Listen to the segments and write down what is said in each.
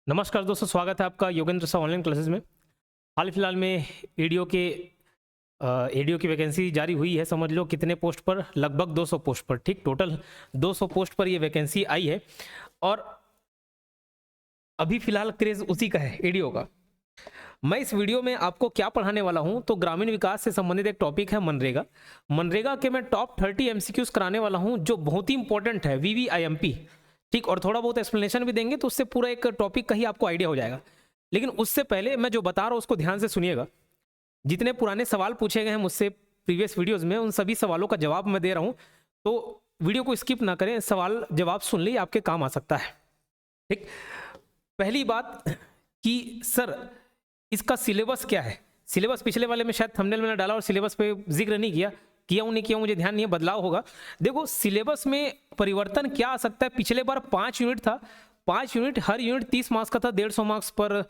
नमस्कार दोस्तों, स्वागत है आपका योगेंद्र सा ऑनलाइन क्लासेस में। हाल फिलहाल में एडीओ की वैकेंसी जारी हुई है। समझ लो कितने पोस्ट पर, लगभग 200 पोस्ट पर, ठीक, टोटल 200 पोस्ट पर ये वैकेंसी आई है। और अभी फिलहाल क्रेज उसी का है, एडीओ का। मैं इस वीडियो में आपको क्या पढ़ाने वाला हूं, तो ग्रामीण विकास से संबंधित एक टॉपिक है मनरेगा। मनरेगा के मैं टॉप 30 एमसीक्यूज कराने वाला हूं जो बहुत ही इंपॉर्टेंट है, वीवीआईएमपी, ठीक। और थोड़ा बहुत एक्सप्लेनेशन भी देंगे तो उससे पूरा एक टॉपिक का ही आपको आइडिया हो जाएगा। लेकिन उससे पहले मैं जो बता रहा हूं उसको ध्यान से सुनिएगा। जितने पुराने सवाल पूछे गए हैं मुझसे प्रीवियस वीडियोस में, उन सभी सवालों का जवाब मैं दे रहा हूं, तो वीडियो को स्किप ना करें, सवाल जवाब सुन ली, आपके काम आ सकता है, ठीक। पहली बात कि सर इसका सिलेबस क्या है। सिलेबस पिछले वाले में शायद थंबनेल मैंने डाला और सिलेबस पे जिक्र नहीं किया हूं नहीं किया हूं, मुझे ध्यान नहीं है, बदलाव होगा। देखो सिलेबस में परिवर्तन क्या आ सकता है। पिछले बार 5 यूनिट था, 5 यूनिट, हर यूनिट 30 मार्क्स का था, 150 मार्क्स पर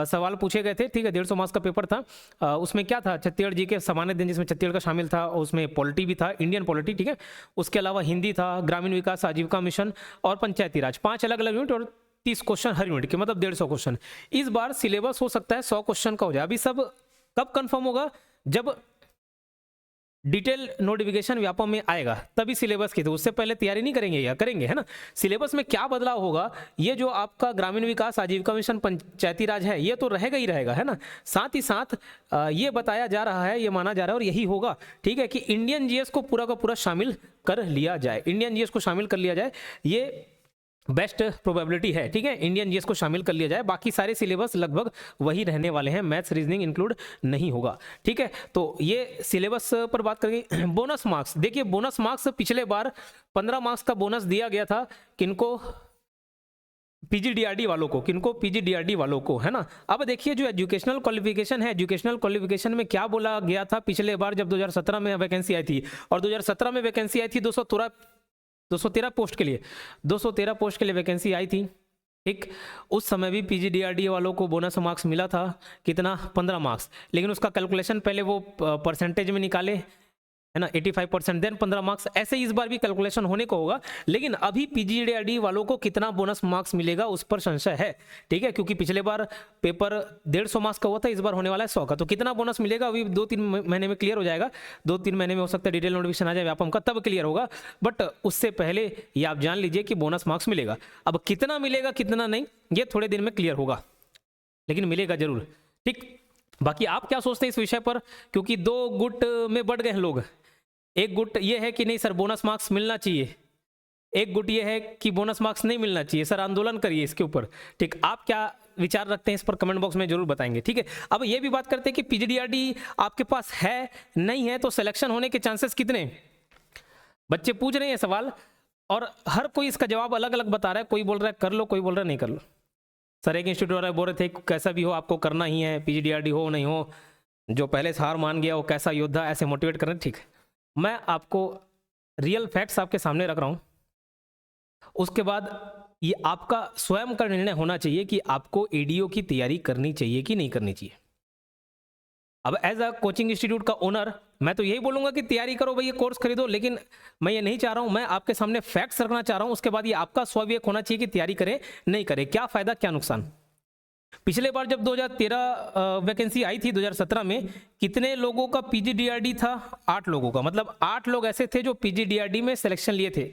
सवाल पूछे गए थे, ठीक है। 150 मार्क्स का पेपर था। उसमें क्या था, छत्तीसगढ़ जी के सामान्य दिन जिसमें छत्तीसगढ़ का शामिल था, और उसमें पॉलिटी भी था, इंडियन पॉलिटी, ठीक है। उसके अलावा हिंदी था, ग्रामीण विकास आजीविका मिशन और पंचायती राज, 5 अलग अलग यूनिट और 30 क्वेश्चन हर यूनिट के, मतलब 150 क्वेश्चन। इस बार सिलेबस हो सकता है 100 क्वेश्चन का हो जाए। अभी सब कब कंफर्म होगा, जब डिटेल नोटिफिकेशन व्यापम में आएगा तभी सिलेबस की, तो उससे पहले तैयारी नहीं करेंगे या करेंगे, है ना। सिलेबस में क्या बदलाव होगा, ये जो आपका ग्रामीण विकास आजीविका मिशन पंचायती राज है, ये तो रहेगा ही रहेगा, है ना। साथ ही साथ ये बताया जा रहा है, ये माना जा रहा है और यही होगा, ठीक है, कि इंडियन जीएस को पूरा का पूरा शामिल कर लिया जाए। इंडियन जीएस को शामिल कर लिया जाए, ये बेस्ट प्रोबेबिलिटी है, ठीक है। इंडियन जीएस को शामिल कर लिया जाए, बाकी सारे सिलेबस लगभग वही रहने वाले हैं, मैथ्स रीजनिंग इंक्लूड नहीं होगा, ठीक है। तो ये सिलेबस पर बात करेंगे। बोनस मार्क्स, देखिए बोनस मार्क्स पिछले बार 15 मार्क्स का बोनस दिया गया था, किनको, पीजीडीआरडी वालों को, किनको, पीजीडीआरडी वालों को, है ना। अब देखिए जो एजुकेशनल क्वालिफिकेशन है, एजुकेशनल क्वालिफिकेशन में क्या बोला गया था पिछले बार जब 2017 में वैकेंसी आई थी, और 2017 में वैकेंसी आई थी 213 पोस्ट के लिए, 213 पोस्ट के लिए वैकेंसी आई थी, ठीक। उस समय भी पीजीडीआरडी वालों को बोनस मार्क्स मिला था, कितना, 15 मार्क्स। लेकिन उसका कैलकुलेशन पहले वो परसेंटेज में निकाले, है ना, 85%, देन 15 मार्क्स। ऐसे ही इस बार भी कैलकुलेशन होने को होगा। लेकिन अभी पीजीडीआरडी वालों को कितना बोनस मार्क्स मिलेगा उस पर संशय है, ठीक है, क्योंकि पिछले बार पेपर 150 मार्क्स का हुआ था, इस बार होने वाला है 100 का। तो कितना बोनस मिलेगा अभी 2-3 महीने में क्लियर हो जाएगा। 2-3 महीने में हो सकता है डिटेल नोटिफिकेशन आ जाए व्यापम का, तब क्लियर होगा। बट उससे पहले ये आप जान लीजिए कि बोनस मार्क्स मिलेगा। अब कितना मिलेगा कितना नहीं, ये थोड़े दिन में क्लियर होगा, लेकिन मिलेगा जरूर, ठीक। बाकी आप क्या सोचते हैं इस विषय पर, क्योंकि 2 गुट में बढ़ गए हैं लोग। एक गुट ये है कि नहीं सर बोनस मार्क्स मिलना चाहिए, एक गुट ये है कि बोनस मार्क्स नहीं मिलना चाहिए, सर आंदोलन करिए इसके ऊपर, ठीक। आप क्या विचार रखते हैं इस पर कमेंट बॉक्स में जरूर बताएंगे, ठीक है। अब ये भी बात करते हैं कि पीजीडीआरडी आपके पास है नहीं है तो सिलेक्शन होने के चांसेस कितने, बच्चे पूछ रहे हैं सवाल, और हर कोई इसका जवाब अलग अलग बता रहा है। कोई बोल रहा है कर लो, कोई बोल रहा है नहीं कर लो। सर एक इंस्टीट्यूट वाले बोल रहे थे कैसा भी हो आपको करना ही है, पीजीडीआरडी हो नहीं हो, जो पहले से हार मान गया वो कैसा योद्धा, ऐसे मोटिवेट कर रहे हैं, ठीक। मैं आपको रियल फैक्ट्स आपके सामने रख रहा हूं, उसके बाद ये आपका स्वयं का निर्णय होना चाहिए कि आपको एडीओ की तैयारी करनी चाहिए कि नहीं करनी चाहिए। अब एज अ कोचिंग इंस्टीट्यूट का ओनर मैं तो यही बोलूंगा कि तैयारी करो भाई, ये कोर्स खरीदो, लेकिन मैं ये नहीं चाह रहा हूं, मैं आपके सामने फैक्ट्स रखना चाह रहा हूं। उसके बाद ये आपका स्वविवेक होना चाहिए कि तैयारी करें नहीं करें, क्या फायदा क्या नुकसान। पिछले बार जब 2013 वैकेंसी आई थी 2017 में, कितने लोगों का पीजीडीआरडी था, 8 लोगों का, मतलब 8 लोग ऐसे थे जो पीजीडीआरडी में सिलेक्शन लिए थे।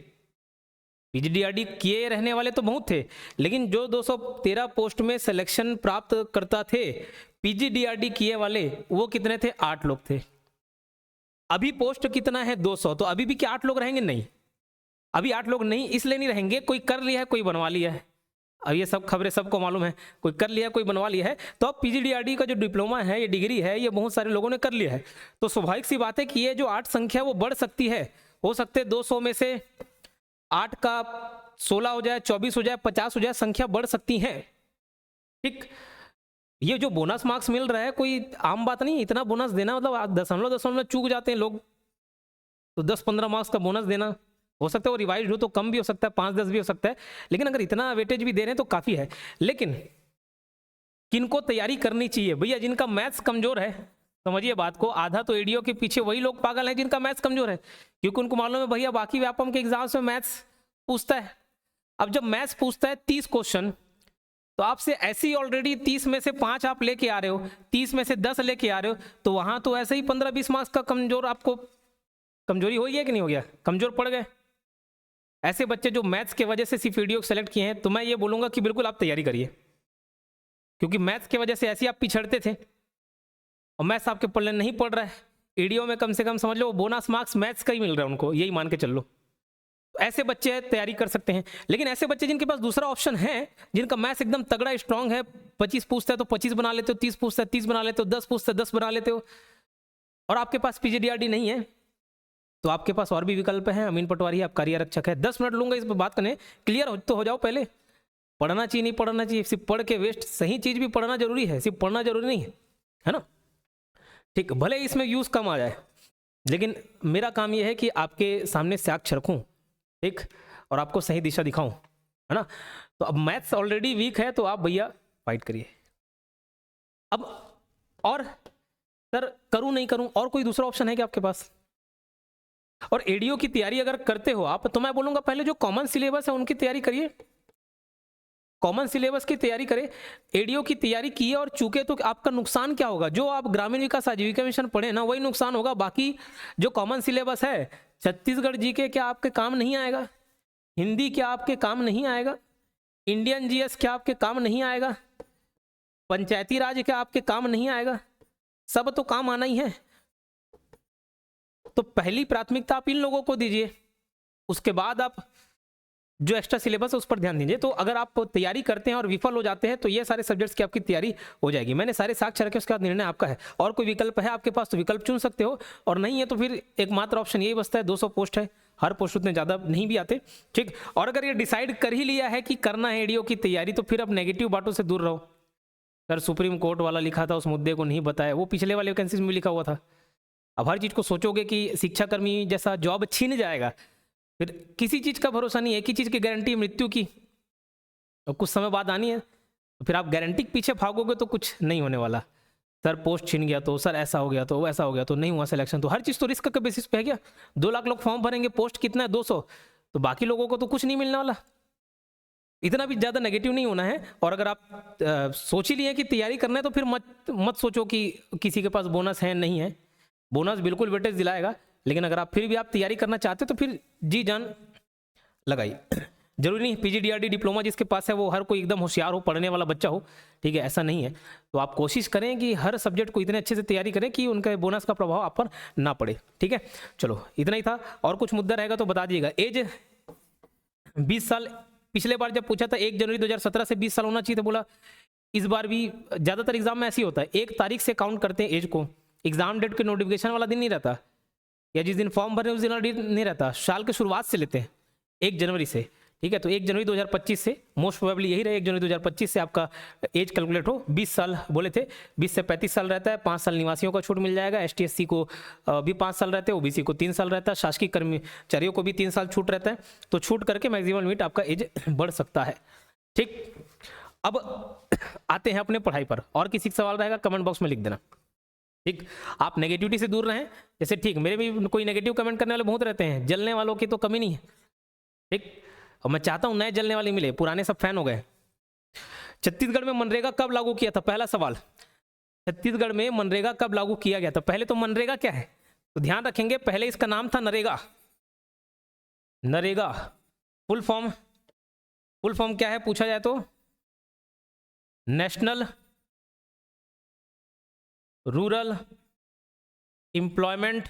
पीजीडीआरडी किए रहने वाले तो बहुत थे, लेकिन जो 213 पोस्ट में सिलेक्शन प्राप्त करता थे पीजीडीआरडी किए वाले, वो कितने थे, 8 लोग थे। अभी पोस्ट कितना है, 200, तो अभी भी क्या 8 लोग रहेंगे, नहीं। अभी 8 लोग नहीं, इसलिए नहीं रहेंगे, कोई कर लिया है कोई बनवा लिया है। अब ये सब खबरें सबको मालूम है, कोई कर लिया कोई बनवा लिया है। तो अब पीजीडीआरडी का जो डिप्लोमा है, ये डिग्री है, ये बहुत सारे लोगों ने कर लिया है। तो स्वाभाविक सी बात है कि ये जो 8 संख्या वो बढ़ सकती है, हो सकते हैं 200 में से 8 का 16 हो जाए, 24 हो जाए, 50 हो जाए, संख्या बढ़ सकती है, ठीक। ये जो बोनस मार्क्स मिल रहा है कोई आम बात नहीं, इतना बोनस देना मतलब दशमलव चूक जाते हैं लोग, तो 10-15 मार्क्स का बोनस देना, हो सकता है वो रिवाइज हो तो कम भी हो सकता है, 5-10 भी हो सकता है, लेकिन अगर इतना वेटेज भी दे रहे हैं तो काफी है। लेकिन किनको तैयारी करनी चाहिए भैया, जिनका मैथ्स कमजोर है, समझिए बात को, आधा तो एडीओ के पीछे वही लोग पागल हैं जिनका मैथ्स कमजोर है, क्योंकि उनको मालूम है भैया बाकी व्यापम के एग्जाम्स में मैथ्स पूछता है। अब जब मैथ्स पूछता है 30 क्वेश्चन, तो आपसे ऐसी ऑलरेडी 30 में से 5 आप लेके आ रहे हो, 30 में से 10 लेके आ रहे हो, तो वहां तो ऐसे ही 15-20 मार्क्स का कमजोर आपको कमजोरी हो गया कि नहीं हो गया, कमजोर पड़ गए। ऐसे बच्चे जो मैथ्स के वजह से सिर्फ वीडियो सेलेक्ट किए हैं, तो मैं ये बोलूंगा कि बिल्कुल आप तैयारी करिए, क्योंकि मैथ्स की वजह से ऐसे आप पिछड़ते थे और मैथ्स आपके पढ़ने नहीं पड़ रहा है। वीडियो में कम से कम समझ लो बोनस मार्क्स मैथ्स का ही मिल रहा है उनको, यही मान के चल लो। ऐसे बच्चे तैयारी कर सकते हैं। लेकिन ऐसे बच्चे जिनके पास दूसरा ऑप्शन है, जिनका मैथ्स एकदम तगड़ा स्ट्रांग है, 25 पूछता है तो 25 बना लेते हो, 30 पूछता है 30 बना लेते हो, 10 पूछता है 10 बना लेते हो, और आपके पास पीजीडीआरडी नहीं है, तो आपके पास और भी विकल्प है। अमीन पटवारी आबकारी आरक्षक है। 10 मिनट लूंगा इस पर बात करने, क्लियर तो हो जाओ पहले। पढ़ना चाहिए नहीं पढ़ना चाहिए, सिर्फ पढ़ के वेस्ट, सही चीज भी पढ़ना जरूरी है, सिर्फ पढ़ना जरूरी नहीं है ना। ठीक, भले इसमें यूज कम आ जाए, लेकिन मेरा काम यह है कि आपके सामने साक्ष्य रखूं, ठीक, और आपको सही दिशा दिखाऊं, है ना। तो अब मैथ्स ऑलरेडी वीक है, तो आप भैया फाइट करिए। अब और सर करूं नहीं करूं, और कोई दूसरा ऑप्शन है कि आपके पास? और एडीओ की तैयारी अगर करते हो आप, तो मैं बोलूंगा पहले जो कॉमन सिलेबस है उनकी तैयारी करिए, कॉमन सिलेबस की तैयारी करें। एडीओ की तैयारी किए और चूके तो आपका नुकसान क्या होगा? जो आप ग्रामीण विकास आजीविका मिशन पढ़े ना, वही नुकसान होगा। बाकी जो कॉमन सिलेबस है, छत्तीसगढ़ जीके क्या आपके काम नहीं आएगा? हिंदी क्या आपके काम नहीं आएगा? इंडियन जीएस क्या आपके काम नहीं आएगा? पंचायती राज क्या आपके काम नहीं आएगा? सब तो काम आना ही है। तो पहली प्राथमिकता आप इन लोगों को दीजिए, उसके बाद आप जो एक्स्ट्रा सिलेबस है उस पर ध्यान दीजिए। तो अगर आप तैयारी करते हैं और विफल हो जाते हैं, तो ये सारे सब्जेक्ट्स की आपकी तैयारी हो जाएगी। मैंने सारे साक्ष्य रखे, उसके बाद निर्णय आपका है। और कोई विकल्प है आपके पास तो विकल्प चुन सकते हो, और नहीं है तो फिर एकमात्र ऑप्शन यही बचता है, 200 पोस्ट है, हर पोस्ट उतने ज़्यादा नहीं भी आते, ठीक। और अगर ये डिसाइड कर ही लिया है कि करना है एडीओ की तैयारी, तो फिर अब नेगेटिव बातों से दूर रहो। सर सुप्रीम कोर्ट वाला लिखा था, उस मुद्दे को नहीं बताया, वो पिछले वाले वैकेंसीज में लिखा हुआ था। अब हर चीज़ को सोचोगे कि शिक्षाकर्मी जैसा जॉब छीन जाएगा, फिर किसी चीज़ का भरोसा नहीं है। एक ही चीज़ की गारंटी है, मृत्यु की, और कुछ समय बाद आनी है। तो फिर आप गारंटी के पीछे भागोगे तो कुछ नहीं होने वाला। सर पोस्ट छीन गया तो, सर ऐसा हो गया तो, वैसा हो गया तो, नहीं हुआ सिलेक्शन, तो हर चीज़ तो रिस्क के बेसिस पे है क्या? 2 लाख लोग फॉर्म भरेंगे, पोस्ट कितना है? 200, तो बाकी लोगों को तो कुछ नहीं मिलने वाला। इतना भी ज़्यादा नेगेटिव नहीं होना है। और अगर आप सोच ही लिए कि तैयारी करना है, तो फिर मत सोचो कि किसी के पास बोनस है नहीं है। बोनस बिल्कुल वेटेज दिलाएगा, लेकिन अगर आप फिर भी आप तैयारी करना चाहते तो फिर जी जान लगाइए। जरूरी नहीं पीजीडीआरडी डिप्लोमा जिसके पास है वो हर कोई एकदम होशियार हो, पढ़ने वाला बच्चा हो, ठीक है, ऐसा नहीं है। तो आप कोशिश करें कि हर सब्जेक्ट को इतने अच्छे से तैयारी करें कि उनके बोनस का प्रभाव आप पर ना पड़े, ठीक है। चलो इतना ही था, और कुछ मुद्दा रहेगा तो बता दीजिएगा। एज 20 साल, पिछले बार जब पूछा था 1 जनवरी 2017 से 20 साल होना चाहिए, तो बोला इस बार भी ज़्यादातर एग्जाम में ऐसे ही होता है, 1 तारीख से काउंट करते हैं एज को। एग्जाम डेट के नोटिफिकेशन वाला दिन नहीं रहता, या जिस दिन फॉर्म भरे उस दिन नहीं रहता, साल की शुरुआत से लेते हैं 1 जनवरी से, ठीक है। तो 1 जनवरी 2025 से मोस्ट प्रोबेबली यही रहे, 1 जनवरी 2025 से आपका एज कैलकुलेट हो। 20 साल बोले थे, 20 से 35 साल रहता है, 5 साल निवासियों का छूट मिल जाएगा। ST/SC को भी 5 साल रहते हैं, OBC को 3 साल रहता है, शासकीय कर्मचारियों को भी 3 साल छूट रहता है। तो छूट करके मैक्सिमम लिमिट आपका एज बढ़ सकता है, ठीक। अब आते हैं अपने पढ़ाई पर, और किसी का सवाल रहेगा कमेंट बॉक्स में लिख देना, ठीक। आप नेगेटिविटी से दूर रहें। जैसे ठीक मेरे भी कोई नेगेटिव कमेंट करने वाले बहुत रहते हैं, जलने वालों की तो कमी नहीं है, ठीक। और मैं चाहता हूं नए जलने वाले मिले, पुराने सब फैन हो गए। छत्तीसगढ़ में मनरेगा कब लागू किया था? पहला सवाल, छत्तीसगढ़ में मनरेगा कब लागू किया गया था? पहले तो मनरेगा क्या है तो ध्यान रखेंगे, पहले इसका नाम था नरेगा। नरेगा फुल फॉर्म क्या है पूछा जाए तो? National rural employment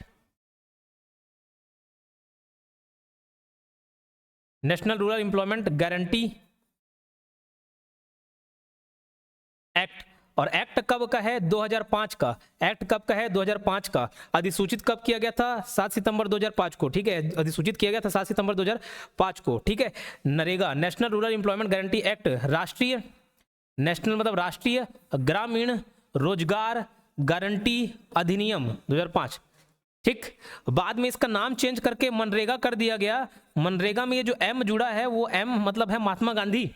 guarantee act. और एक्ट कब का है? 2005 का। एक्ट कब का है? 2005 का। अधिसूचित कब किया गया था? 7 सितंबर 2005 को, ठीक है। अधिसूचित किया गया था 7 सितंबर 2005 को, ठीक है। NREGA national rural employment guarantee act, राष्ट्रीय, नेशनल मतलब राष्ट्रीय ग्रामीण रोजगार गारंटी अधिनियम 2005, ठीक। बाद में इसका नाम चेंज करके मनरेगा कर दिया गया। मनरेगा में ये जो एम जुड़ा है, वो एम मतलब है महात्मा गांधी।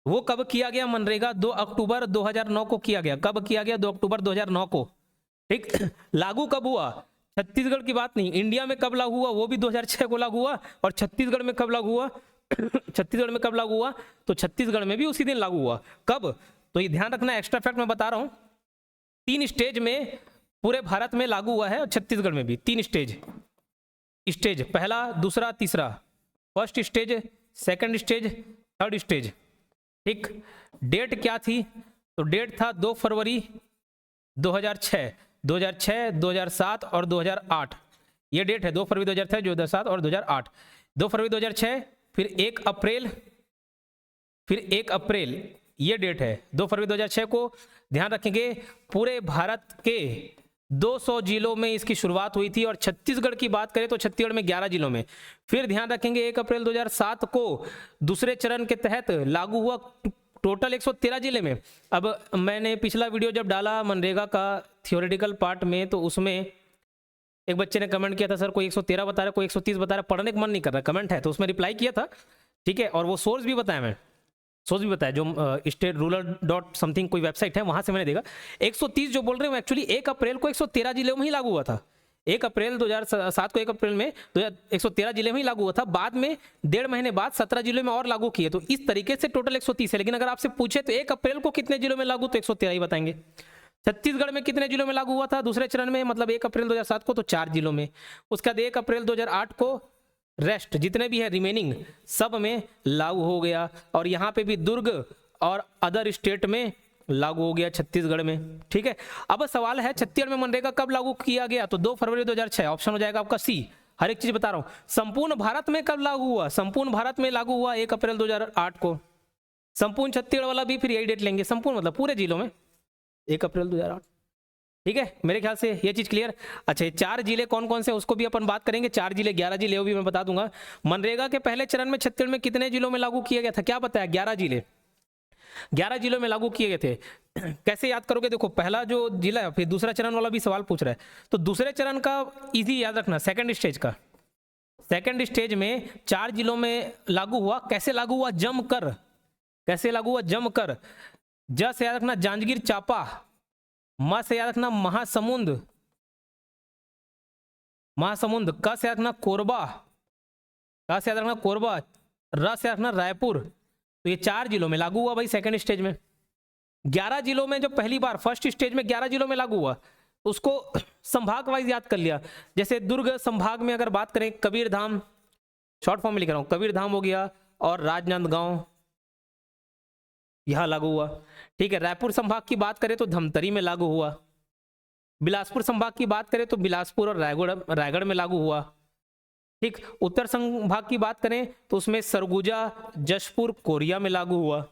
वो कब किया गया? मनरेगा 2 अक्टूबर 2009 को किया गया। कब किया गया? 2 अक्टूबर 2009 को, ठीक। लागू कब हुआ? छत्तीसगढ़ की बात नहीं, इंडिया में कब लागू हुआ वो भी 2006 को लागू हुआ, और छत्तीसगढ़ में कब लागू हुआ छत्तीसगढ़ में कब लागू हुआ? तो छत्तीसगढ़ में भी उसी दिन लागू हुआ। कब? तो ये ध्यान रखना, एक्स्ट्रा फैक्ट मैं बता रहा हूं। 3 स्टेज में पूरे भारत में लागू हुआ है और छत्तीसगढ़ में भी 3 स्टेज, पहला, दूसरा, तीसरा। First stage, second stage, third stage. ठीक, डेट क्या थी? तो डेट था 2 फरवरी 2006, 2007 और 2008। ये डेट है 2 फरवरी 2006, 2007 और 2008। 2 फरवरी 2006, फिर 1 अप्रैल, फिर 1 अप्रैल, ये डेट है 2 फरवरी 2006 को। ध्यान रखेंगे, पूरे भारत के 200 जिलों में इसकी शुरुआत हुई थी और छत्तीसगढ़ की बात करें तो छत्तीसगढ़ में 11 जिलों में। फिर ध्यान रखेंगे 1 अप्रैल 2007 को दूसरे चरण के तहत लागू हुआ टोटल 113 जिले में। अब मैंने पिछला वीडियो जब डाला मनरेगा का थियोरेटिकल पार्ट में, तो उसमें एक बच्चे ने कमेंट किया था, सर कोई 113 बता रहा, कोई 130 बता रहा, पढ़ने का मन नहीं कर रहा, कमेंट है, तो उसमें रिप्लाई किया था। ठीक है, और वो सोर्स भी बताया, मैं सोर्स भी बताया, जो स्टेट रूरल डॉट समथिंग कोई वेबसाइट है, वहां से मैंने देखा। 130 जो बोल रहे हैं एक्चुअली 1 अप्रैल को 113 जिलों में ही लागू हुआ था। 1 अप्रैल 2007 को 1 अप्रैल में 113 जिले में ही लागू हुआ था। बाद में 1.5 महीने बाद 17 जिलों में और लागू किए, तो इस तरीके से टोटल 130 है। लेकिन अगर आपसे पूछे तो 1 अप्रैल को कितने जिलों में लागू, तो 113 ही बताएंगे। छत्तीसगढ़ में कितने जिलों में लागू हुआ था दूसरे चरण में, मतलब 1 अप्रैल 2007 को, तो 4 जिलों में। उसके बाद 1 अप्रैल 2008 को रेस्ट जितने भी है रिमेनिंग सब में लागू हो गया। और यहाँ पे भी दुर्ग और अदर स्टेट में लागू हो गया, छत्तीसगढ़ में। ठीक है, अब सवाल है छत्तीसगढ़ में मनरेगा कब लागू किया गया? तो 2 फरवरी 2006, ऑप्शन हो जाएगा आपका सी। हर एक चीज बता रहा हूं। संपूर्ण भारत में कब लागू हुआ? संपूर्ण भारत में लागू हुआ 1 अप्रैल 2008 को। संपूर्ण छत्तीसगढ़ वाला भी फिर यही डेट लेंगे, संपूर्ण मतलब पूरे जिलों में 1 अप्रैल 2008। ठीक है, मेरे ख्याल से ये चीज क्लियर। अच्छा, ये 4 जिले कौन कौन से, उसको भी अपन बात करेंगे। 4 जिले, 11 जिले, वो भी मैं बता दूंगा। मनरेगा के पहले चरण में छत्तीसगढ़ में कितने जिलों में लागू किया गया था? क्या बताया? 11 जिले, 11 जिलों में लागू किए गए थे। कैसे याद करोगे? देखो, पहला जो जिला है, फिर दूसरा चरण वाला भी सवाल पूछ रहा है, तो दूसरे चरण का इजी याद रखना, सेकंड स्टेज का। सेकंड स्टेज में 4 जिलों में लागू हुआ। कैसे लागू हुआ? जमकर। कैसे लागू हुआ? जमकर। ज से याद रखना जांजगीर चांपा, म से याद रखना महासमुंद, महासमुंद, क से याद रखना कोरबा, क से याद रखना कोरबा, र से याद रखना रायपुर। तो ये 4 जिलों में लागू हुआ भाई सेकंड स्टेज में। 11 जिलों में जो पहली बार फर्स्ट स्टेज में 11 जिलों में लागू हुआ, उसको संभाग वाइज याद कर लिया। जैसे दुर्ग संभाग में अगर बात करें, कबीरधाम, शॉर्ट फॉर्म में लिख रहा हूं, कबीरधाम हो गया, और राजनांदगांव यहां लागू हुआ। ठीक है, रायपुर संभाग की बात करें तो धमतरी में लागू हुआ। बिलासपुर संभाग की बात करें तो बिलासपुर और रायगढ़ में लागू हुआ। ठीक, उत्तर संभाग की बात करें तो उसमें सरगुजा, जशपुर, कोरिया में लागू हुआ।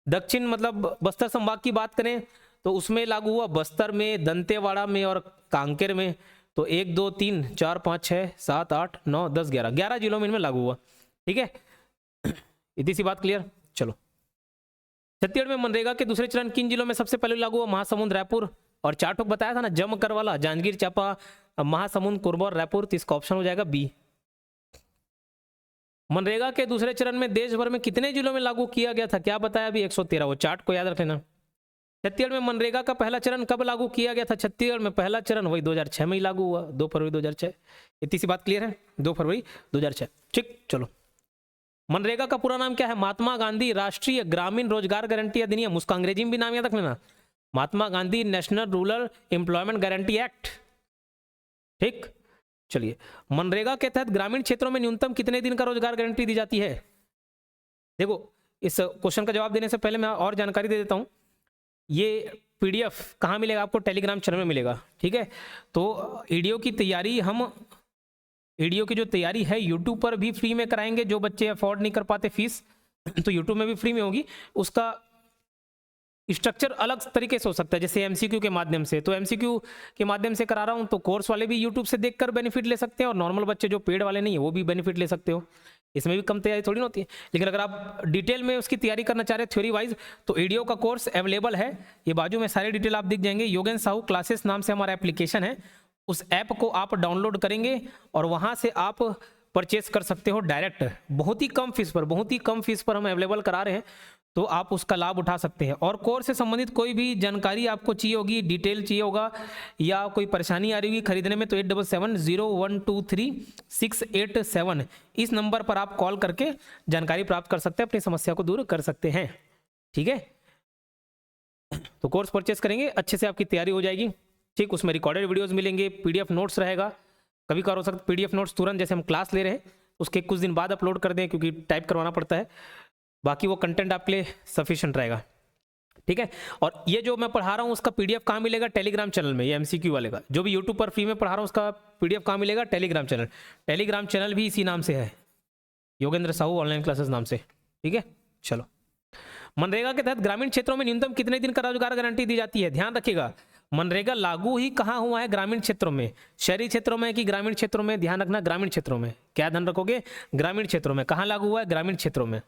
दक्षिण मतलब बस्तर संभाग की बात करें तो उसमें लागू हुआ बस्तर में, दंतेवाड़ा में और कांकेर में। तो 1 2 3 4 5 6 7 8 9 10 11 जिलों में इनमें लागू हुआ। ठीक है, इतनी सी बात क्लियर। चलो, छत्तीसगढ़ में मनरेगा के दूसरे चरण किन जिलों में सबसे पहले लागू हुआ? महासमुंद, रायपुर, और 4 ठोक बताया था ना, जमकर वाला, जांजगीर चांपा, महासमुंद, कोरबा और रायपुर। तो इसका ऑप्शन हो जाएगा बी। मनरेगा के दूसरे चरण में देश भर में कितने जिलों में लागू किया गया था? क्या बताया अभी? 113। वो चार्ट को याद रख लेना। छत्तीसगढ़ में मनरेगा का पहला चरण कब लागू किया गया था? छत्तीसगढ़ में पहला चरण वही 2006 में ही लागू हुआ, 2 फरवरी 2006। इतनी सी बात क्लियर है, 2 फरवरी 2006। ठीक, चलो, मनरेगा का पूरा नाम क्या है? महात्मा गांधी राष्ट्रीय ग्रामीण रोजगार गारंटी अधिनियम। उसका अंग्रेजी में भी नाम याद रख लेना, Mahatma Gandhi national rural employment guarantee act. ठीक, चलिए, मनरेगा के तहत ग्रामीण क्षेत्रों में न्यूनतम कितने दिन का रोजगार गारंटी दी जाती है? देखो, इस क्वेश्चन का जवाब देने से पहले मैं और जानकारी दे देता हूं। ये पीडीएफ कहाँ मिलेगा आपको? टेलीग्राम चैनल में मिलेगा। ठीक है, तो ईडीओ की तैयारी ईडीओ की जो तैयारी है यूट्यूब पर भी फ्री में कराएंगे। जो बच्चे अफोर्ड नहीं कर पाते फीस, तो यूट्यूब में भी फ्री में होगी। उसका स्ट्रक्चर अलग तरीके से हो सकता है, जैसे एमसीक्यू के माध्यम से। तो एमसीक्यू के माध्यम से करा रहा हूं, तो कोर्स वाले भी यूट्यूब से देखकर बेनिफिट ले सकते हैं, और नॉर्मल बच्चे जो पेड वाले नहीं है वो भी बेनिफिट ले सकते हो। इसमें भी कम तैयारी थोड़ी ना होती है। लेकिन अगर आप डिटेल में उसकी तैयारी करना चाह रहे हैं थ्योरी वाइज, तो ईडीओ का कोर्स अवेलेबल है। ये बाजू में सारी डिटेल आप दिख जाएंगे। योगेन साहू क्लासेस नाम से हमारा एप्लीकेशन है। उस ऐप को आप डाउनलोड करेंगे और वहां से आप परचेस कर सकते हो डायरेक्ट, बहुत ही कम फीस पर हम अवेलेबल करा रहे हैं। तो आप उसका लाभ उठा सकते हैं। और कोर्स से संबंधित कोई भी जानकारी आपको चाहिए होगी, डिटेल चाहिए होगा, या कोई परेशानी आ रही होगी खरीदने में, तो 8770123687 इस नंबर पर आप कॉल करके जानकारी प्राप्त कर सकते हैं, अपनी समस्या को दूर कर सकते हैं। ठीक है, तो कोर्स परचेस करेंगे, अच्छे से आपकी तैयारी हो जाएगी। ठीक, उसमें रिकॉर्डेड वीडियोस मिलेंगे, पीडीएफ नोट्स रहेगा। कभी कभार हो सकता है पीडीएफ नोट्स तुरंत जैसे हम क्लास ले रहे हैं उसके कुछ दिन बाद अपलोड कर दें, क्योंकि टाइप करवाना पड़ता है। बाकी वो कंटेंट आपके लिए सफिशिएंट रहेगा। ठीक है, और ये जो मैं पढ़ा रहा हूँ उसका पीडीएफ कहाँ मिलेगा? टेलीग्राम चैनल में। ये एमसीक्यू वाले का जो भी यूट्यूब पर फ्री में पढ़ा रहा हूँ उसका पीडीएफ कहाँ मिलेगा? Telegram channel. टेलीग्राम चैनल भी इसी नाम से है, योगेंद्र साहू ऑनलाइन क्लासेस नाम से। ठीक है, चलो। मनरेगा के तहत ग्रामीण क्षेत्रों में न्यूनतम कितने दिन का रोजगार गारंटी दी जाती है? ध्यान रखिएगा, मनरेगा लागू ही कहाँ हुआ है? ग्रामीण क्षेत्रों में। शहरी क्षेत्रों में कि ग्रामीण क्षेत्रों में? ध्यान रखना, ग्रामीण क्षेत्रों में। क्या ध्यान रखोगे? ग्रामीण क्षेत्रों में। कहाँ लागू हुआ है? ग्रामीण क्षेत्रों में।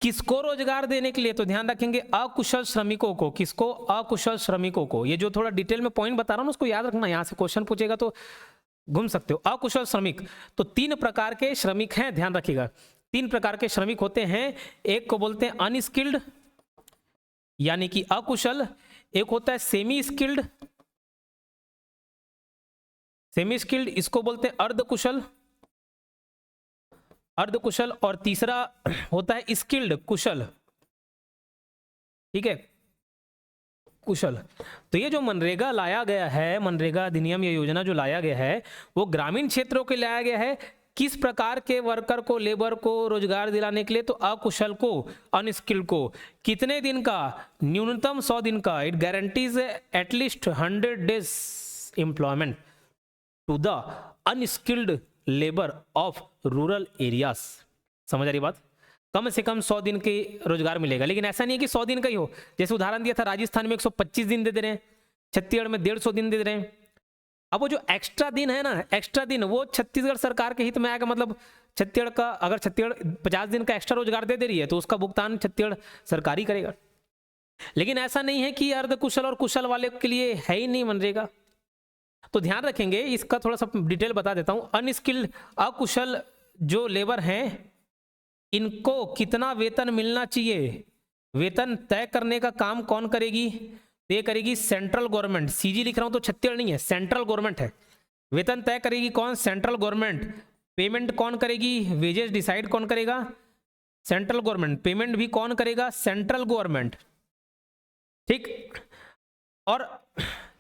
किसको रोजगार देने के लिए? तो ध्यान रखेंगे अकुशल श्रमिकों को। किसको? अकुशल श्रमिकों को। ये जो थोड़ा डिटेल में पॉइंट बता रहा हूँ उसको याद रखना, यहां से क्वेश्चन पूछेगा तो घूम सकते हो। अकुशल श्रमिक, तो 3 प्रकार के श्रमिक हैं, ध्यान रखिएगा। 3 प्रकार के श्रमिक होते हैं। एक को बोलते हैं अनस्किल्ड यानी कि अकुशल, एक होता है सेमी स्किल्ड, सेमी स्किल्ड इसको बोलते हैं अर्धकुशल, अर्धकुशल, और तीसरा होता है स्किल्ड कुशल। ठीक है, कुशल। तो ये जो मनरेगा लाया गया है, मनरेगा अधिनियम, ये योजना जो लाया गया है वो ग्रामीण क्षेत्रों के लाया गया है। किस प्रकार के वर्कर को, लेबर को रोजगार दिलाने के लिए? तो अकुशल को, अनस्किल्ड को। कितने दिन का? न्यूनतम 100 दिन का। It guarantees at least 100 days employment to the unskilled labour of rural areas. समझ आ रही बात? कम से कम 100 दिन के रोजगार मिलेगा। लेकिन ऐसा नहीं है कि 100 दिन का ही हो। जैसे उदाहरण दिया था, राजस्थान में 125 दिन दे दे रहे हैं, छत्तीसगढ़ में 150 दिन दे रहे हैं। अब वो जो एक्स्ट्रा दिन है ना, एक्स्ट्रा दिन, वो छत्तीसगढ़ सरकार के हित में आएगा। मतलब छत्तीसगढ़ का, अगर छत्तीसगढ़ 50 दिन का एक्स्ट्रा रोजगार दे रही है तो उसका भुगतान छत्तीसगढ़ सरकार ही करेगा। लेकिन ऐसा नहीं है कि अर्धकुशल और कुशल वाले के लिए है ही नहीं मनरेगा। तो ध्यान रखेंगे, इसका थोड़ा सा डिटेल बता देता हूं। अनस्किल्ड, अकुशल जो लेबर हैं, इनको कितना वेतन मिलना चाहिए? वेतन तय करने का काम कौन करेगी? ये करेगी सेंट्रल गवर्नमेंट। सीजी लिख रहा हूं तो छत्तीसगढ़ नहीं है, सेंट्रल गवर्नमेंट है। वेतन तय करेगी कौन? Central government. पेमेंट कौन करेगी? वेजेस डिसाइड कौन करेगा? Central government. पेमेंट भी कौन करेगा? Central government. ठीक, और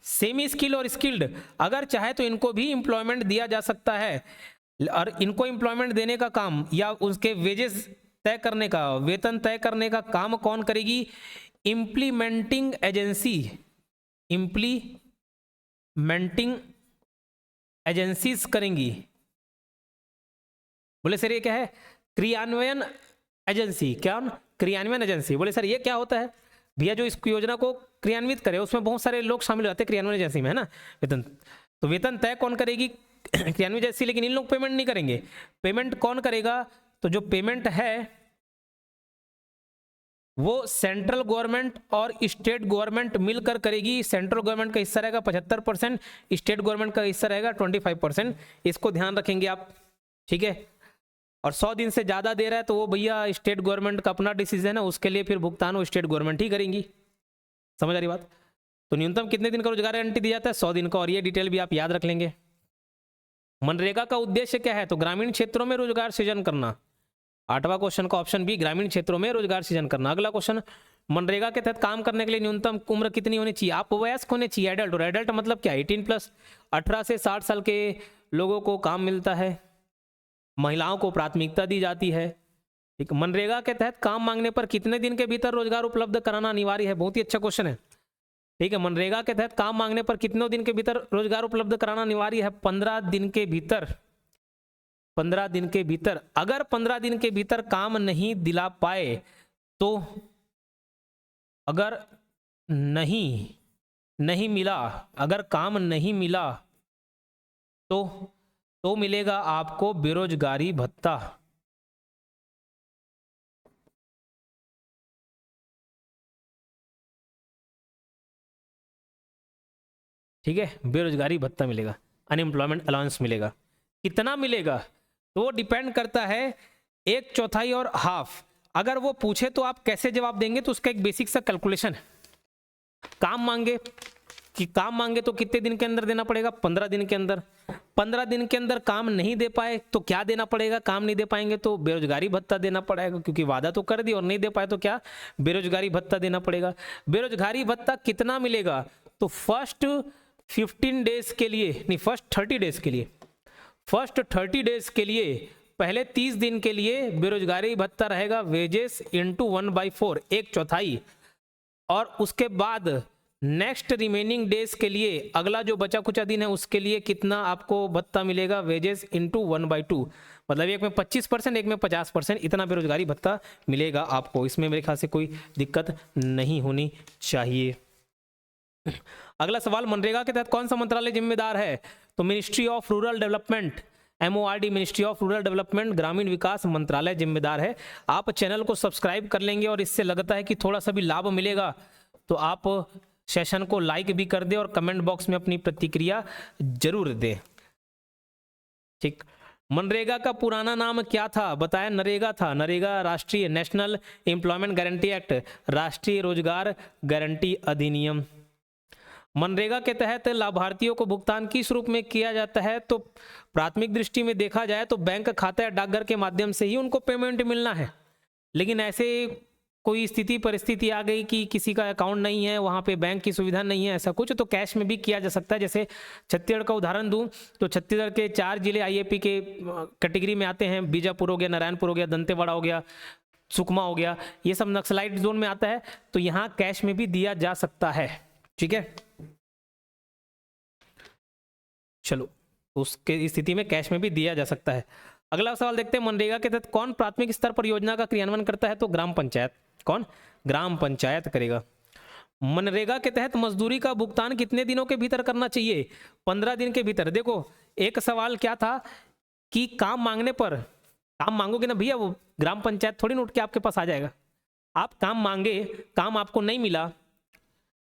सेमी स्किल्ड और स्किल्ड अगर चाहे तो इनको भी एम्प्लॉयमेंट दिया जा सकता है, और इनको एम्प्लॉयमेंट देने का काम या उसके वेजेस तय करने का, वेतन तय करने का काम कौन करेगी? Implementing agency. इम्प्लीमेंटिंग एजेंसीज करेंगी। बोले सर ये क्या है? क्रियान्वयन एजेंसी। क्या? क्रियान्वयन एजेंसी। बोले सर ये क्या होता है? भैया जो इस योजना को क्रियान्वित करे उसमें बहुत सारे लोग शामिल होते हैं क्रियान्वयन एजेंसी में, है ना। वेतन, तो वेतन तय कौन करेगी? क्रियान्वयन एजेंसी। लेकिन इन लोग पेमेंट नहीं करेंगे। पेमेंट कौन करेगा? तो जो पेमेंट है वो सेंट्रल गवर्नमेंट और स्टेट गवर्नमेंट मिलकर करेगी। सेंट्रल गवर्नमेंट का हिस्सा रहेगा 75%, स्टेट गवर्नमेंट का हिस्सा रहेगा 25%। इसको ध्यान रखेंगे आप। ठीक है, और 100 दिन से ज़्यादा दे रहा है तो वो भैया स्टेट गवर्नमेंट का अपना डिसीजन है, उसके लिए फिर भुगतान वो स्टेट गवर्नमेंट ही करेंगी। समझ आ रही बात? तो न्यूनतम कितने दिन का रोजगार गारंटी दी जाता है? 100 दिन का। और ये डिटेल भी आप याद रख लेंगे। मनरेगा का उद्देश्य क्या है? तो ग्रामीण क्षेत्रों में रोजगार सृजन करना। 8वां क्वेश्चन का ऑप्शन बी, ग्रामीण क्षेत्रों में रोजगार सृजन करना। अगला क्वेश्चन, मनरेगा के तहत काम करने के लिए न्यूनतम उम्र कितनी होनी चाहिए? आप वयस्क होने चाहिए, एडल्ट। और एडल्ट मतलब क्या? 18+। 18 से 60 साल के लोगों को काम मिलता है। महिलाओं को प्राथमिकता दी जाती है। ठीक, मनरेगा के तहत काम मांगने पर कितने दिन के भीतर रोजगार उपलब्ध कराना अनिवार्य है? बहुत ही अच्छा क्वेश्चन है। ठीक है, मनरेगा के तहत काम मांगने पर कितने दिन के भीतर रोजगार उपलब्ध कराना अनिवार्य है? 15 दिन के भीतर। 15 दिन के भीतर। अगर 15 दिन के भीतर काम नहीं दिला पाए तो, अगर नहीं मिला, अगर काम नहीं मिला तो मिलेगा आपको बेरोजगारी भत्ता। ठीक है, बेरोजगारी भत्ता मिलेगा, अनएम्प्लॉयमेंट अलाउंस मिलेगा। कितना मिलेगा? तो वो डिपेंड करता है 1/4 और हाफ। अगर वो पूछे तो आप कैसे जवाब देंगे, तो उसका एक बेसिक सा कैलकुलेशन है। काम मांगे कि काम मांगे तो कितने दिन के अंदर देना पड़ेगा, 15 दिन के अंदर। 15 दिन के अंदर काम नहीं दे पाए तो क्या देना पड़ेगा, काम नहीं दे पाएंगे तो बेरोजगारी भत्ता देना पड़ेगा, क्योंकि वादा तो कर दी और नहीं दे पाए तो क्या, बेरोजगारी भत्ता देना पड़ेगा। बेरोजगारी भत्ता कितना मिलेगा, तो फर्स्ट 15 डेज के लिए नहीं, फर्स्ट 30 डेज के लिए, फर्स्ट 30 डेज के लिए, पहले 30 दिन के लिए बेरोजगारी भत्ता रहेगा वेजेस इंटू 1/4, 1/4, और उसके बाद नेक्स्ट रिमेनिंग डेज के लिए, अगला जो बचा कुचा दिन है उसके लिए कितना आपको भत्ता मिलेगा, वेजेस इंटू 1/2, मतलब एक में 25%, एक में 50%, इतना बेरोजगारी भत्ता मिलेगा आपको। इसमें मेरे ख्याल से कोई दिक्कत नहीं होनी चाहिए। अगला सवाल, मनरेगा के तहत कौन सा मंत्रालय जिम्मेदार है, तो ministry of rural development, MORD, ministry of rural development, ग्रामीण विकास मंत्रालय जिम्मेदार है। आप चैनल को सब्सक्राइब कर लेंगे और इससे लगता है कि थोड़ा सा भी लाभ मिलेगा, तो आप सेशन को लाइक भी कर दे और कमेंट बॉक्स में अपनी प्रतिक्रिया जरूर दे। ठीक, मनरेगा का पुराना नाम क्या था, बताया नरेगा था। नरेगा राष्ट्रीय नेशनल एम्प्लॉयमेंट गारंटी एक्ट, राष्ट्रीय रोजगार गारंटी अधिनियम। मनरेगा के तहत लाभार्थियों को भुगतान किस रूप में किया जाता है, तो प्राथमिक दृष्टि में देखा जाए तो बैंक खाता या डाकघर के माध्यम से ही उनको पेमेंट मिलना है। लेकिन ऐसे कोई स्थिति परिस्थिति आ गई कि किसी का अकाउंट नहीं है, वहाँ पे बैंक की सुविधा नहीं है, ऐसा कुछ, तो कैश में भी किया जा सकता है। जैसे छत्तीसगढ़ का उदाहरण दूं तो छत्तीसगढ़ के 4 जिले IAP के कैटेगरी में आते हैं, बीजापुर हो गया, नारायणपुर हो गया, दंतेवाड़ा हो गया, सुकमा हो गया, ये सब नक्सलाइट जोन में आता है, तो यहाँ कैश में भी दिया जा सकता है। ठीक है, चलो, उसके स्थिति में कैश में भी दिया जा सकता है। अगला सवाल देखते हैं, मनरेगा के तहत कौन प्राथमिक स्तर पर योजना का क्रियान्वयन करता है, तो ग्राम पंचायत। कौन, ग्राम पंचायत करेगा। मनरेगा के तहत मजदूरी का भुगतान कितने दिनों के भीतर करना चाहिए, 15 दिन के भीतर। देखो, एक सवाल क्या था कि काम मांगने पर, काम मांगोगे ना भैया, वो ग्राम पंचायत थोड़ी ना उठ के आपके पास आ जाएगा। आप काम मांगे, काम आपको नहीं मिला,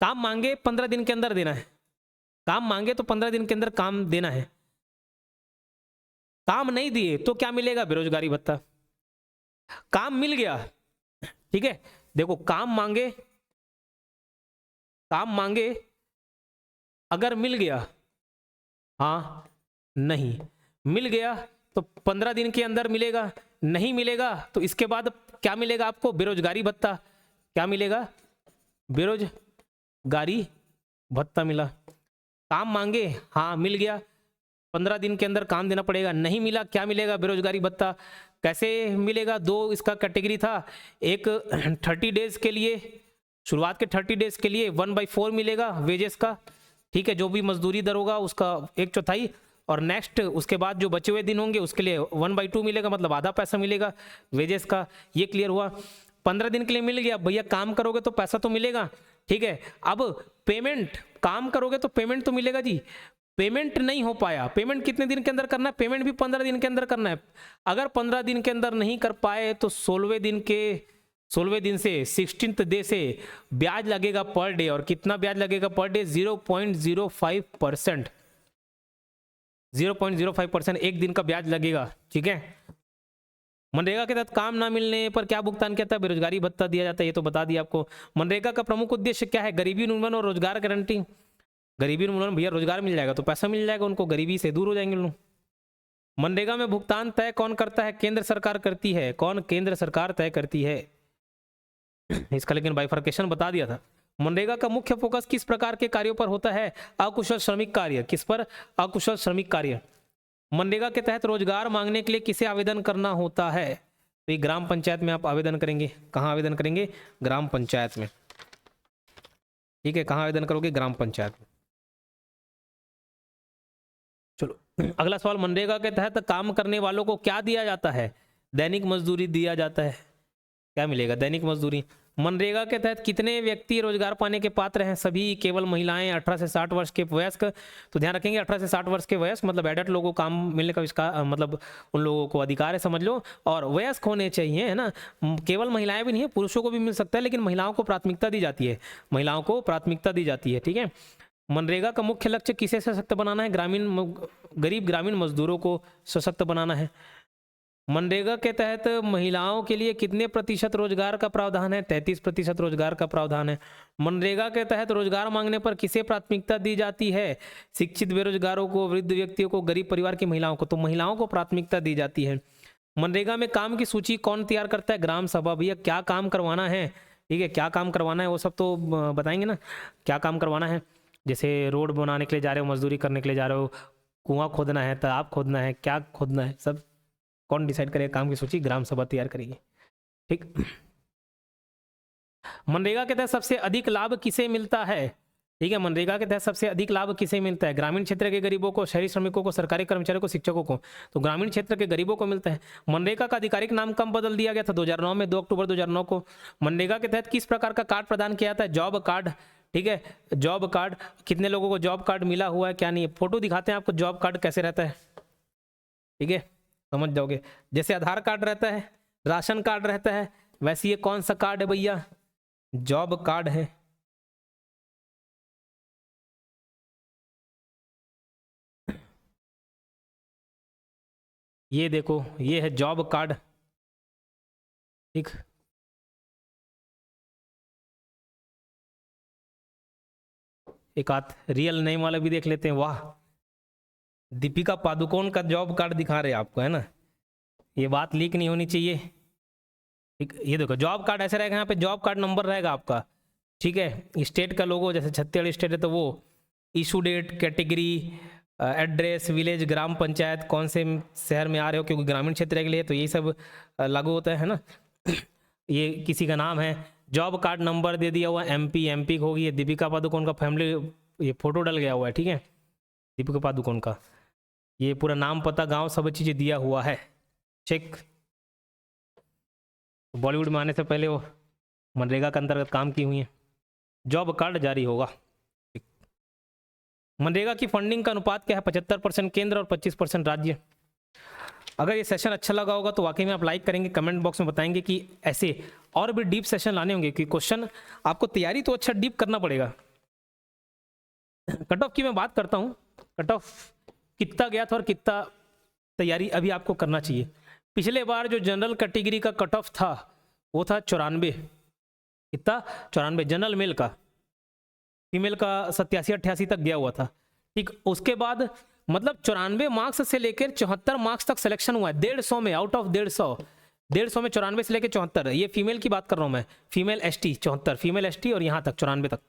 काम मांगे 15 दिन के अंदर देना है, काम मांगे तो 15 दिन के अंदर काम देना है। काम नहीं दिए तो क्या मिलेगा, बेरोजगारी भत्ता। काम मिल गया, ठीक है, देखो काम मांगे, काम मांगे अगर मिल गया, हाँ नहीं मिल गया तो 15 दिन के अंदर मिलेगा, नहीं मिलेगा तो इसके बाद क्या मिलेगा आपको, बेरोजगारी भत्ता। क्या मिलेगा, बेरोजगारी भत्ता मिला। काम मांगे, हाँ मिल गया, 15 दिन के अंदर काम देना पड़ेगा, नहीं मिला, क्या मिलेगा, बेरोजगारी भत्ता। कैसे मिलेगा, 2 इसका कैटेगरी था, एक 30 डेज के लिए, शुरुआत के 30 डेज के लिए 1/4 मिलेगा वेजेस का, ठीक है, जो भी मजदूरी दर होगा उसका 1/4, और नेक्स्ट उसके बाद जो बचे हुए दिन होंगे उसके लिए 1/2 मिलेगा, मतलब आधा पैसा मिलेगा वेजेस का। ये क्लियर हुआ। 15 दिन के लिए मिल गया, भैया काम करोगे तो पैसा तो मिलेगा, ठीक है। अब पेमेंट, काम करोगे तो पेमेंट तो मिलेगा जी, पेमेंट नहीं हो पाया, पेमेंट कितने दिन के अंदर करना है, पेमेंट भी 15 दिन के अंदर करना है। अगर 15 दिन के अंदर नहीं कर पाए तो 16वें दिन से 16th डे से ब्याज लगेगा पर डे, और कितना ब्याज लगेगा पर डे, 0.05%, 0.05% एक दिन का ब्याज लगेगा, ठीक है। मनरेगा के तहत काम ना मिलने पर क्या भुगतान किया था, बेरोजगारी भत्ता दिया जाता है, ये तो बता दिया आपको। मनरेगा का प्रमुख उद्देश्य क्या है, गरीबी उन्मूलन और रोजगार गारंटी। गरीबी उन्मूलन, भैया रोजगार मिल जाएगा तो पैसा मिल जाएगा उनको, गरीबी से दूर हो जाएंगे लोग। मनरेगा में भुगतान तय कौन करता है, केंद्र सरकार करती है। कौन, केंद्र सरकार तय करती है। इसका लेकिन बाइफर्केशन बता दिया था। मनरेगा का मुख्य फोकस किस प्रकार के कार्यों पर होता है, अकुशल श्रमिक कार्य। किस पर, अकुशल श्रमिक कार्य। मनरेगा के तहत रोजगार मांगने के लिए किसे आवेदन करना होता है, तो ये ग्राम पंचायत में आप आवेदन करेंगे। कहाँ आवेदन करेंगे, ग्राम पंचायत में, ठीक है, कहाँ आवेदन करोगे, ग्राम पंचायत में। चलो अगला सवाल, मनरेगा के तहत काम करने वालों को क्या दिया जाता है, दैनिक मजदूरी दिया जाता है। क्या मिलेगा, दैनिक मजदूरी। मनरेगा के तहत कितने व्यक्ति रोजगार पाने के पात्र हैं, सभी, केवल महिलाएं, 18 से 60 वर्ष के वयस्क। तो ध्यान रखेंगे 18 से 60 वर्ष के वयस्क मतलब एडल्ट लोगों को काम मिलने का इसका मतलब उन लोगों को अधिकार है, समझ लो, और वयस्क होने चाहिए, है ना। केवल महिलाएं भी नहीं है, पुरुषों को भी मिल सकता है, लेकिन महिलाओं को प्राथमिकता दी जाती है, महिलाओं को प्राथमिकता दी जाती है, ठीक है। मनरेगा का मुख्य लक्ष्य किसे सशक्त बनाना है, गरीब ग्रामीण मजदूरों को सशक्त बनाना है। मनरेगा के तहत महिलाओं के लिए कितने प्रतिशत रोजगार का प्रावधान है? 33% रोजगार का प्रावधान है। मनरेगा के तहत रोजगार मांगने पर किसे प्राथमिकता दी जाती है? शिक्षित बेरोजगारों को, वृद्ध व्यक्तियों को, गरीब परिवार की महिलाओं को। तो महिलाओं को प्राथमिकता दी जाती है। मनरेगा में काम की सूची कौन तैयार करता है? ग्राम सभा। भैया क्या काम करवाना है, ठीक है, क्या काम करवाना है वो सब तो बताएंगे ना, क्या काम करवाना है। जैसे रोड बनाने के लिए जा रहे हो, मजदूरी करने के लिए जा रहे हो, कुआं खोदना है, तालाब खोदना है, क्या खोदना है, सब कौन डिसाइड करेगा? काम की सूची ग्राम सभा तैयार करेगी, ठीक। मनरेगा के तहत सबसे अधिक लाभ किसे मिलता है? ठीक है, मनरेगा के तहत सबसे अधिक लाभ किसे मिलता है? ग्रामीण क्षेत्र के गरीबों को, शहरी श्रमिकों को, सरकारी कर्मचारियों को, शिक्षकों को। तो ग्रामीण क्षेत्र के गरीबों को मिलता है। मनरेगा का आधिकारिक नाम कब बदल दिया गया था? 2009 में, 2 अक्टूबर 2009 को। मनरेगा के तहत किस प्रकार का कार्ड प्रदान किया जाता है? जॉब कार्ड, ठीक है, जॉब कार्ड। कितने लोगों को जॉब कार्ड मिला हुआ है, क्या नहीं है? फोटो दिखाते हैं आपको जॉब कार्ड कैसे रहता है, ठीक है, समझ जाओगे। जैसे आधार कार्ड रहता है, राशन कार्ड रहता है, वैसे ये कौन सा कार्ड है भैया? जॉब कार्ड है। ये देखो, ये है जॉब कार्ड, ठीक। एक आध रियल नेम वाला भी देख लेते हैं। वाह, दीपिका पादुकोण का जॉब कार्ड दिखा रहे हैं आपको, है ना। ये बात लीक नहीं होनी चाहिए, ठीक। ये देखो जॉब कार्ड ऐसे रहेगा, यहाँ पे जॉब कार्ड नंबर रहेगा आपका, ठीक है। स्टेट का लोगो, जैसे छत्तीसगढ़ स्टेट है तो वो issue date, category, address, village, gram panchayat, कौन से शहर में आ रहे हो, क्योंकि ग्रामीण क्षेत्र के लिए तो यही सब लागू होता है ना। ये किसी का नाम है, जॉब कार्ड नंबर दे दिया हुआ, एमपी होगी। ये दीपिका पादुकोण का फैमिली, ये फोटो डल गया हुआ है, ठीक है, दीपिका पादुकोण का। ये पूरा नाम, पता, गांव, सब चीज़ें दिया हुआ है, चेक। बॉलीवुड में आने से पहले वो मनरेगा के अंतर्गत काम की हुई है। जॉब कार्ड जारी होगा। मनरेगा की फंडिंग का अनुपात क्या है? 75% केंद्र और 25% राज्य। अगर ये सेशन अच्छा लगा होगा तो वाकई में आप लाइक करेंगे, कमेंट बॉक्स में बताएंगे कि ऐसे और भी डीप सेशन लाने होंगे, कि क्वेश्चन आपको तैयारी तो अच्छा डीप करना पड़ेगा। कट ऑफ की मैं बात करता हूँ, कट ऑफ कितना गया था और कितना तैयारी अभी आपको करना चाहिए। पिछले बार जो जनरल कैटेगरी का कट ऑफ था वो था 94, कितना? 94 जनरल मेल का। फीमेल का 87-88 तक गया हुआ था, ठीक। उसके बाद मतलब 94 मार्क्स से लेकर 74 मार्क्स तक सिलेक्शन हुआ है, 150 में, आउट ऑफ 150 में 94 से लेकर 74। ये फीमेल की बात कर रहा हूं मैं, फीमेल एसटी 74, फीमेल एसटी, और यहां तक 94 तक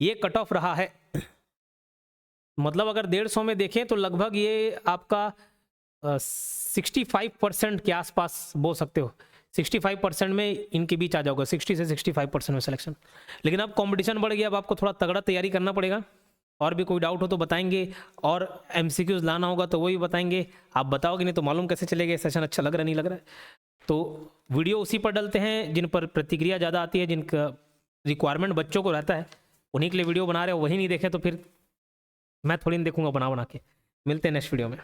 ये कट ऑफ रहा है। मतलब अगर 150 में देखें तो लगभग ये आपका 65% के आसपास बोल सकते हो, 65% में इनके बीच आ जाओगे, 60 से 65% में सिलेक्शन। लेकिन अब कंपटीशन बढ़ गया, अब आपको थोड़ा तगड़ा तैयारी करना पड़ेगा। और भी कोई डाउट हो तो बताएंगे, और एमसीक्यूज लाना होगा तो वो भी बताएंगे। आप बताओगे नहीं तो मालूम कैसे चलेगा सेशन अच्छा लग रहा नहीं लग रहा है। तो वीडियो उसी पर डलते हैं जिन पर प्रतिक्रिया ज़्यादा आती है, जिनका रिक्वायरमेंट बच्चों को रहता है, उन्हीं के लिए वीडियो बना रहे हो। वही नहीं देखे तो फिर मैं थोड़ी नहीं देखूंगा बना के। मिलते हैं नेक्स्ट वीडियो में।